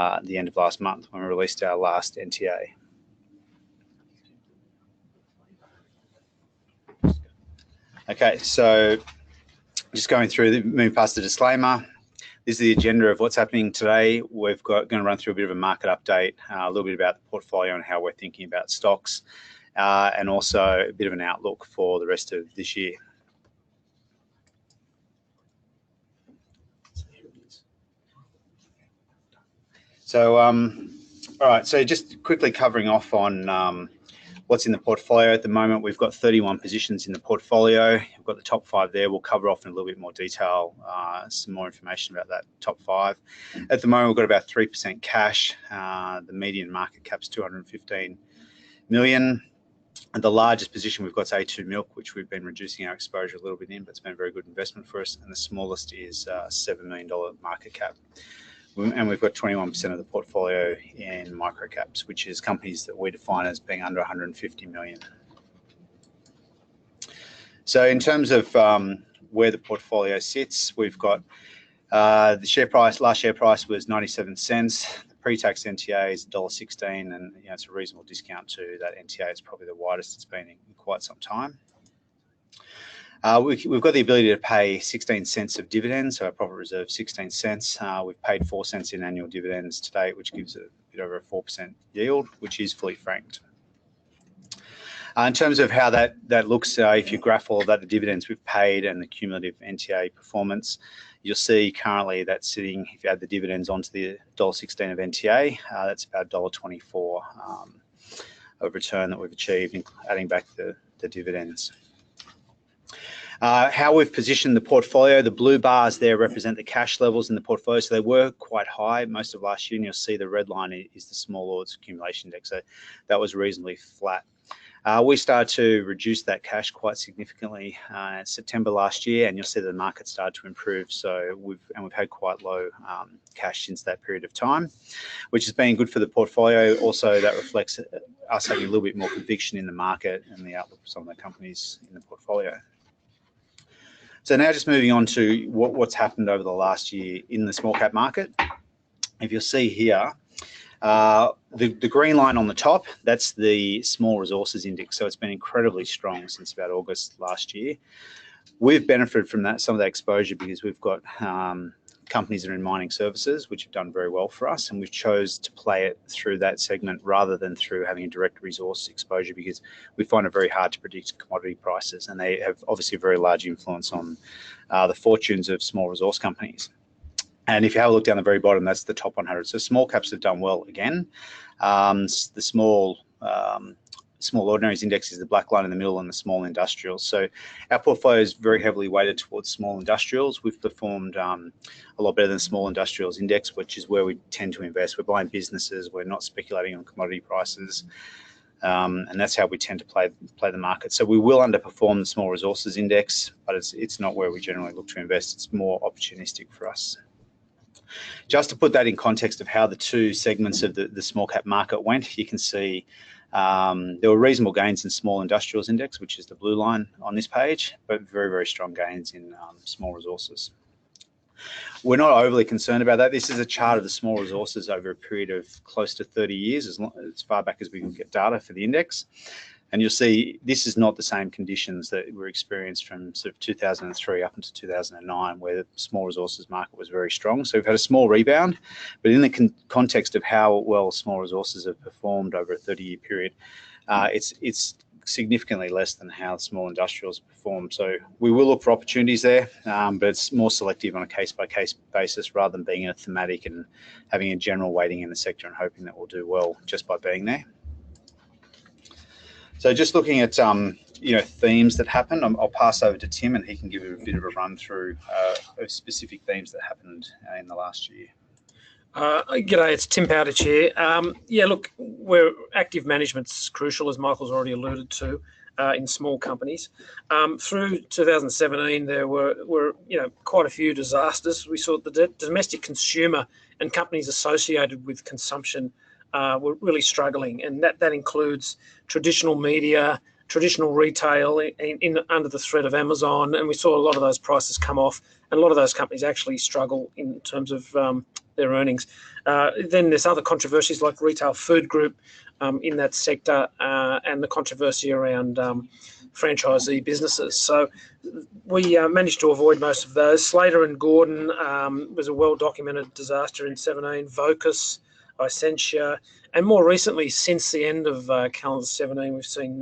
at the end of last month when we released our last NTA. Okay, so just going through, moving past the disclaimer. This is the agenda of what's happening today. We've going to run through a bit of a market update, a little bit about the portfolio and how we're thinking about stocks, and also a bit of an outlook for the rest of this year. So, all right, so just quickly covering off on what's in the portfolio at the moment. We've got 31 positions in the portfolio. We've got the top 5 there. We'll cover off in a little bit more detail, some more information about that top 5. At the moment, we've got about 3% cash. The median market cap's 215 million. And the largest position we've got is A2 Milk, which we've been reducing our exposure a little bit in, but it's been a very good investment for us. And the smallest is $7 million market cap. And we've got 21% of the portfolio in microcaps, which is companies that we define as being under 150 million. So in terms of where the portfolio sits, we've got the share price, last share price was 97 cents. The pre-tax NTA is $1.16, and it's a reasonable discount to that NTA. It's probably the widest it's been in quite some time. We've got the ability to pay 16 cents of dividends, so our profit reserve 16 cents. We've paid 4 cents in annual dividends to date, which gives a bit over a 4% yield, which is fully franked. In terms of how that looks, if you graph all of that, the dividends we've paid and the cumulative NTA performance, you'll see currently that's sitting, if you add the dividends onto the $1.16 of NTA, that's about $1.24 of return that we've achieved, adding back the dividends. How we've positioned the portfolio, the blue bars there represent the cash levels in the portfolio. So they were quite high most of last year, and you'll see the red line is the Small Ords Accumulation Index. So that was reasonably flat. We started to reduce that cash quite significantly in September last year, and you'll see the market started to improve. So we've had quite low cash since that period of time, which has been good for the portfolio. Also, that reflects us having a little bit more conviction in the market and the outlook for some of the companies in the portfolio. So now just moving on to what's happened over the last year in the small cap market. If you'll see here, the green line on the top, that's the Small Resources Index. So it's been incredibly strong since about August last year. We've benefited from that, some of that exposure, because we've got companies that are in mining services, which have done very well for us, and we've chose to play it through that segment rather than through having a direct resource exposure, because we find it very hard to predict commodity prices, and they have obviously a very large influence on the fortunes of small resource companies. And if you have a look down the very bottom, that's the top 100. So small caps have done well again. The Small Ordinaries Index is the black line in the middle, and the Small Industrials. So our portfolio is very heavily weighted towards small industrials. We've performed a lot better than the Small Industrials Index, which is where we tend to invest. We're buying businesses. We're not speculating on commodity prices. And that's how we tend to play the market. So we will underperform the Small Resources Index, but it's not where we generally look to invest. It's more opportunistic for us. Just to put that in context of how the two segments of the small cap market went, you can see there were reasonable gains in Small Industrials Index, which is the blue line on this page, but very, very strong gains in small resources. We're not overly concerned about that. This is a chart of the small resources over a period of close to 30 years, as far back as we can get data for the index. And you'll see this is not the same conditions that were experienced from sort of 2003 up into 2009, where the small resources market was very strong. So we've had a small rebound, but in the context of how well small resources have performed over a 30-year period, it's significantly less than how small industrials perform. So we will look for opportunities there, but it's more selective on a case-by-case basis rather than being a thematic and having a general weighting in the sector and hoping that we'll do well just by being there. So just looking at themes that happened, I'll pass over to Tim, and he can give you a bit of a run through of specific themes that happened in the last year. G'day, it's Tim Powditch here. Yeah, look, active management's crucial, as Michael's already alluded to, in small companies. Through 2017, there were quite a few disasters. We saw the domestic consumer and companies associated with consumption were really struggling, and that includes traditional media, traditional retail under the threat of Amazon, and we saw a lot of those prices come off, and a lot of those companies actually struggle in terms of their earnings. Then there's other controversies like Retail Food Group in that sector, and the controversy around franchisee businesses. So we managed to avoid most of those. Slater and Gordon was a well-documented disaster in 2017. Vocus, Essentia, and more recently, since the end of calendar 2017, we've seen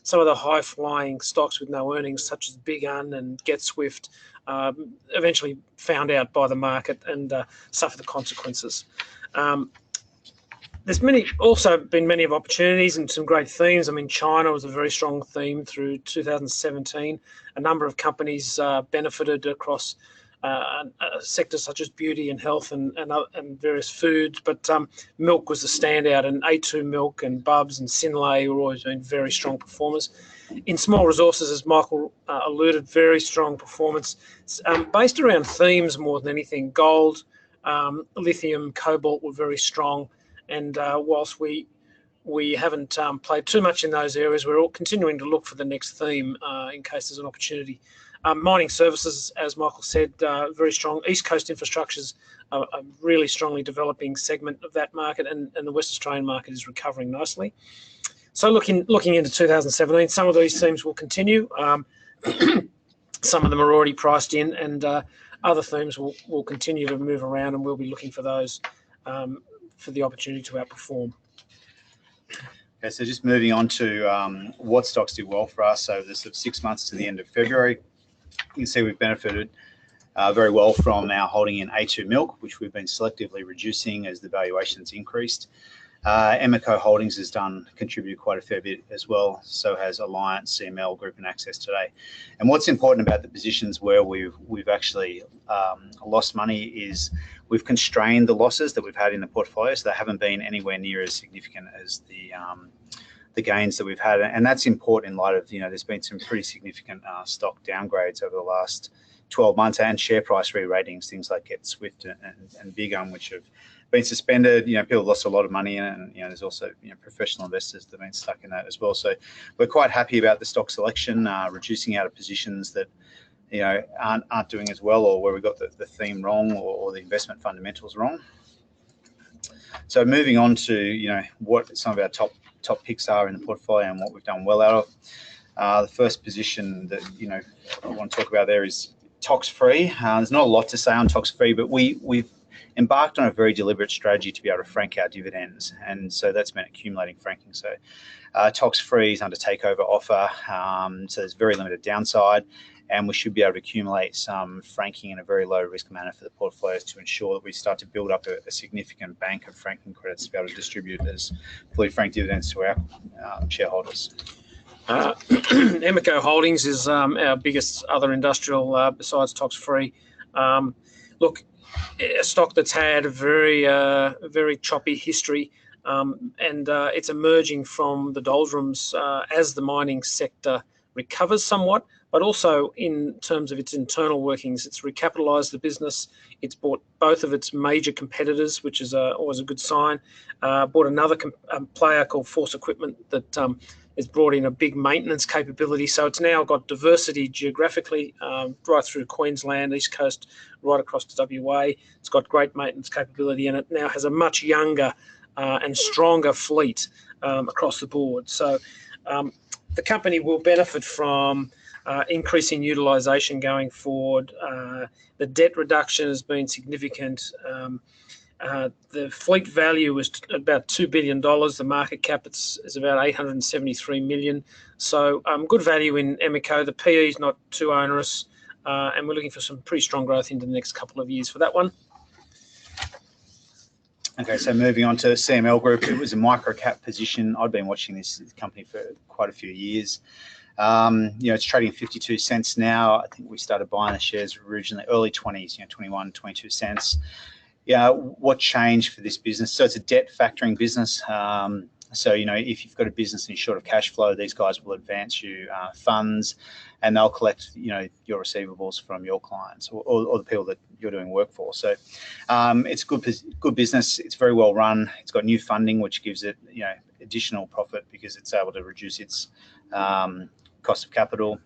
some of the high-flying stocks with no earnings, such as Big Un and GetSwift, eventually found out by the market and suffer the consequences. There's also been many of opportunities and some great themes. I mean, China was a very strong theme through 2017. A number of companies benefited across sectors such as beauty and health and various foods, but milk was the standout, and A2 Milk and Bubs and Synlait were always been very strong performers. In small resources, as Michael alluded, very strong performance, based around themes more than anything. Gold, lithium, cobalt were very strong, and whilst we haven't played too much in those areas, we're all continuing to look for the next theme in case there's an opportunity. Mining services, as Michael said, very strong. East Coast infrastructure's a really strongly developing segment of that market, and the West Australian market is recovering nicely. So looking into 2017, some of these themes will continue. Some of them are already priced in, and other themes will continue to move around, and we'll be looking for those for the opportunity to outperform. Okay, so just moving on to what stocks do well for us over the sort of 6 months to the end of February. You can see we've benefited very well from our holding in A2 Milk, which we've been selectively reducing as the valuations increased. Emeco Holdings has contributed quite a fair bit as well. So has Alliance, CML Group, and Access Today. And what's important about the positions where we've actually lost money is we've constrained the losses that we've had in the portfolio, so they haven't been anywhere near as significant as the gains that we've had, and that's important in light of there's been some pretty significant stock downgrades over the last 12 months and share price re-ratings, things like GetSwift and Big Un, which have been suspended. People lost a lot of money in it, and there's also professional investors that have been stuck in that as well. So we're quite happy about the stock selection, reducing out of positions that aren't doing as well, or where we got the theme wrong, or the investment fundamentals wrong. So moving on to what some of our top picks are in the portfolio and what we've done well out of. The first position that I want to talk about there is Tox-Free. There's not a lot to say on Tox-Free, but we've embarked on a very deliberate strategy to be able to frank our dividends, and so that's meant accumulating franking. So Tox-Free is under takeover offer, so there's very limited downside, and we should be able to accumulate some franking in a very low risk manner for the portfolios to ensure that we start to build up a significant bank of franking credits to be able to distribute as fully franked dividends to our shareholders. Emeco Holdings is our biggest other industrial besides Tox-Free. Look, a stock that's had a very choppy history, and it's emerging from the doldrums as the mining sector recovers somewhat, but also in terms of its internal workings. It's recapitalised the business. It's bought both of its major competitors, which is always a good sign. Bought another player called Force Equipment that has brought in a big maintenance capability. So it's now got diversity geographically, right through Queensland, East Coast, right across to WA. It's got great maintenance capability, and it now has a much younger and stronger fleet across the board. So the company will benefit from increasing utilisation going forward. The debt reduction has been significant. The fleet value is about $2 billion. The market cap is about $873 million. So good value in Emeco. The PE is not too onerous, and we're looking for some pretty strong growth into the next couple of years for that one. Okay, so moving on to CML Group, it was a micro cap position. I've been watching this company for quite a few years. It's trading 52 cents now. I think we started buying the shares originally early 20s, 21, 22 cents. What changed for this business? So it's a debt factoring business. So, if you've got a business and you're short of cash flow, these guys will advance you funds, and they'll collect, your receivables from your clients or the people that you're doing work for. So it's good business. It's very well run. It's got new funding, which gives it, additional profit because it's able to reduce its cost of capital.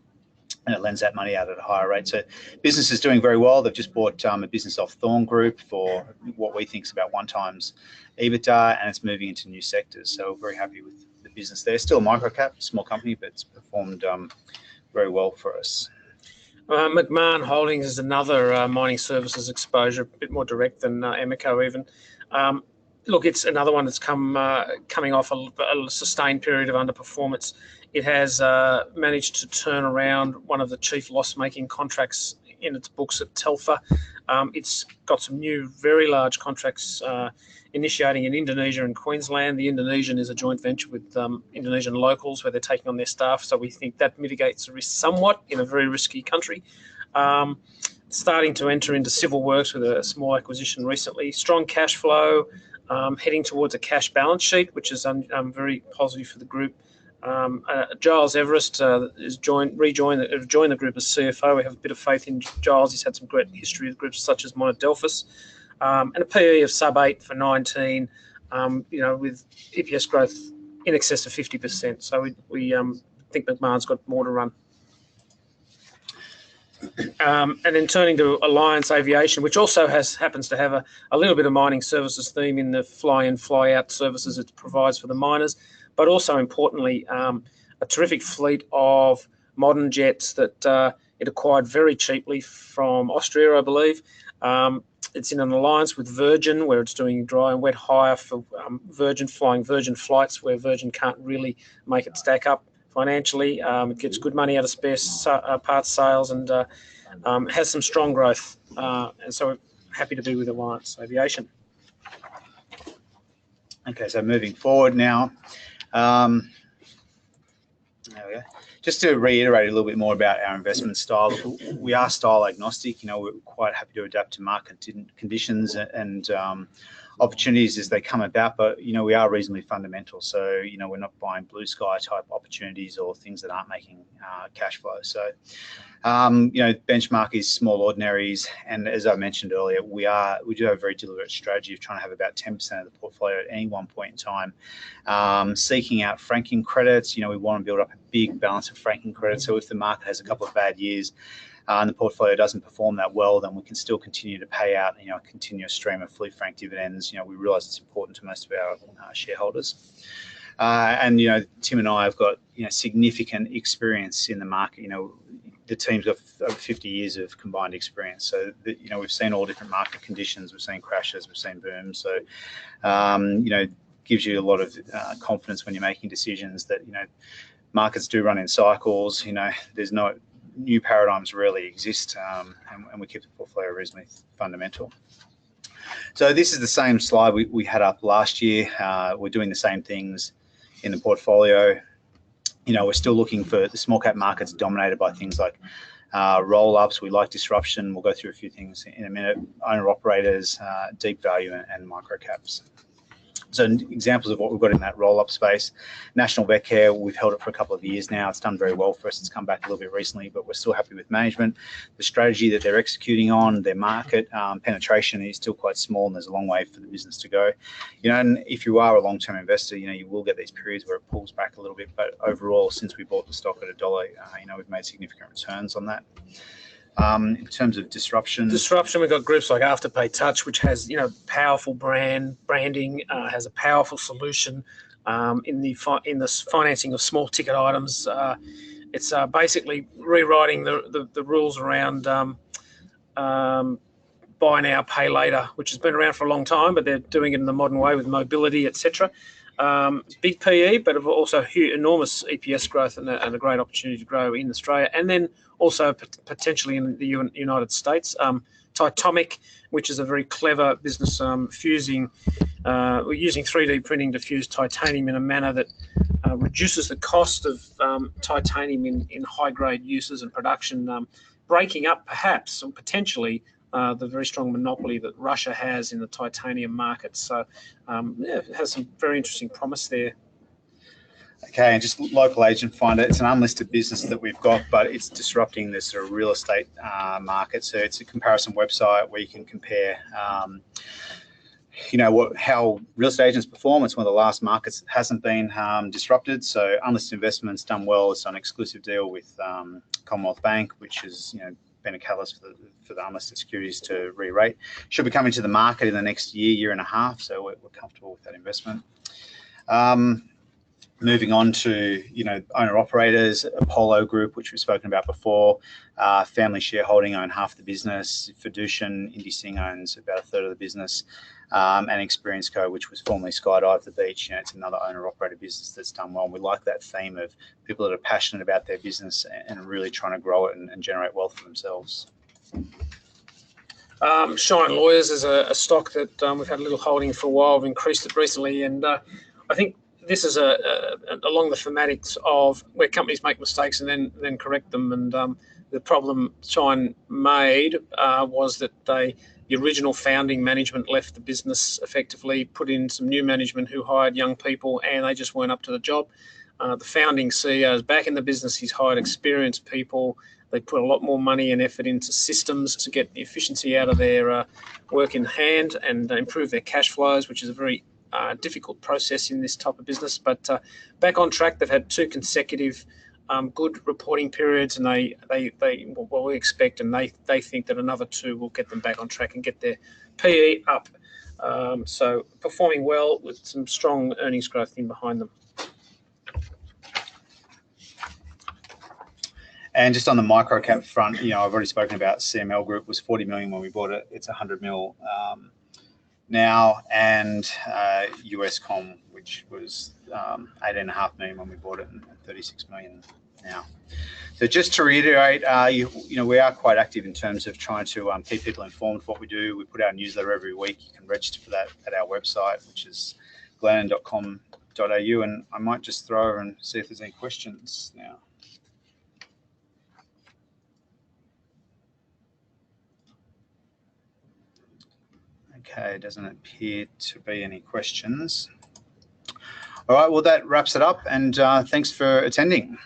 and it lends that money out at a higher rate. So business is doing very well. They've just bought a business off Thorn Group for what we think is about 1x EBITDA, and it's moving into new sectors. So we're very happy with the business there. Still a micro-cap, small company, but it's performed very well for us. Macmahon Holdings is another mining services exposure, a bit more direct than Emeco even. Look, it's another one that's coming off a sustained period of underperformance. It has managed to turn around one of the chief loss-making contracts in its books at Telfer. It's got some new, very large contracts initiating in Indonesia and Queensland. The Indonesian is a joint venture with Indonesian locals where they're taking on their staff, so we think that mitigates the risk somewhat in a very risky country. Starting to enter into civil works with a small acquisition recently. Strong cash flow, heading towards a cash balance sheet, which is very positive for the group. Giles Everest has joined the group as CFO. We have a bit of faith in Giles. He's had some great history with groups such as Monadelphous, and a PE of sub-8 for 19. With EPS growth in excess of 50%. So we think Macmahon's got more to run. And then turning to Alliance Aviation, which also happens to have a little bit of mining services theme in the fly-in, fly-out services it provides for the miners, but also importantly, a terrific fleet of modern jets that it acquired very cheaply from Austria, I believe. It's in an alliance with Virgin, where it's doing dry and wet hire for Virgin, flying Virgin flights, where Virgin can't really make it stack up financially. It gets good money out of spare parts sales and has some strong growth. And so we're happy to be with Alliance Aviation. Okay, so moving forward now. There we go. Just to reiterate a little bit more about our investment style, we are style agnostic. We're quite happy to adapt to market conditions and opportunities as they come about, but we are reasonably fundamental. So we're not buying blue sky type opportunities or things that aren't making cash flow. So benchmark is small ordinaries, and as I mentioned earlier, we do have a very deliberate strategy of trying to have about 10% of the portfolio at any one point in time, seeking out franking credits. We want to build up a big balance of franking credits. So if the market has a couple of bad years, and the portfolio doesn't perform that well, then we can still continue to pay out, a continuous stream of fully franked dividends. We realise it's important to most of our shareholders. And Tim and I have got significant experience in the market. The team's got over 50 years of combined experience. So we've seen all different market conditions. We've seen crashes. We've seen booms. So gives you a lot of confidence when you're making decisions that markets do run in cycles. There's no new paradigms rarely exist, and we keep the portfolio reasonably fundamental. So this is the same slide we had up last year. We're doing the same things in the portfolio. We're still looking for the small cap markets dominated by things like roll-ups. We like disruption. We'll go through a few things in a minute. Owner-operators, deep value, and micro caps. So examples of what we've got in that roll-up space. National Vet Care, we've held it for a couple of years now. It's done very well for us. It's come back a little bit recently, but we're still happy with management. The strategy that they're executing on, their market penetration is still quite small, and there's a long way for the business to go. And if you are a long-term investor, you will get these periods where it pulls back a little bit. But overall, since we bought the stock at $1, we've made significant returns on that. In terms of disruption, we've got groups like Afterpay Touch, which has powerful branding, has a powerful solution in the financing of small ticket items. It's basically rewriting the rules around buy now, pay later, which has been around for a long time, but they're doing it in the modern way with mobility, etc. Big PE, but also enormous EPS growth and a great opportunity to grow in Australia, and then also potentially in the United States. Titomic, which is a very clever business, using 3D printing to fuse titanium in a manner that reduces the cost of titanium in high-grade uses and production, breaking up perhaps or potentially the very strong monopoly that Russia has in the titanium market. So it has some very interesting promise there. Okay, and just Local Agent Finder, it's an unlisted business that we've got, but it's disrupting this sort of real estate market. So it's a comparison website where you can compare how real estate agents perform. It's one of the last markets that hasn't been disrupted. So Unlisted Investments done well. It's done an exclusive deal with Commonwealth Bank, which has been a catalyst for the unlisted securities to re-rate. Should be coming to the market in the next year and a half. So we're comfortable with that investment. Moving on to, owner-operators, Apollo Group, which we've spoken about before. Family shareholding own half the business. Fiducian, Indy Singh owns about a third of the business. And Experience Co, which was formerly Skydive the Beach. It's another owner-operator business that's done well. And we like that theme of people that are passionate about their business and really trying to grow it and generate wealth for themselves. Shine Lawyers is a stock that we've had a little holding for a while. We've increased it recently, and I think this is along the thematics of where companies make mistakes and then correct them. And the problem Shine made was that the original founding management left the business effectively, put in some new management who hired young people, and they just weren't up to the job. The founding CEO is back in the business. He's hired experienced people. They put a lot more money and effort into systems to get the efficiency out of their work in hand and improve their cash flows, which is a very difficult process in this type of business. But back on track. They've had 2 consecutive good reporting periods, and we expect, and they think that another 2 will get them back on track and get their PE up. So performing well with some strong earnings growth in behind them. And just on the micro cap front, I've already spoken about CML Group. Was 40 million when we bought it. It's 100 mil now, and USCom, which was 18.5 million when we bought it, and 36 million now. So just to reiterate, we are quite active in terms of trying to keep people informed of what we do. We put out a newsletter every week. You can register for that at our website, which is glennon.com.au, and I might just throw over and see if there's any questions now. Okay, doesn't appear to be any questions. All right, well, that wraps it up, and thanks for attending.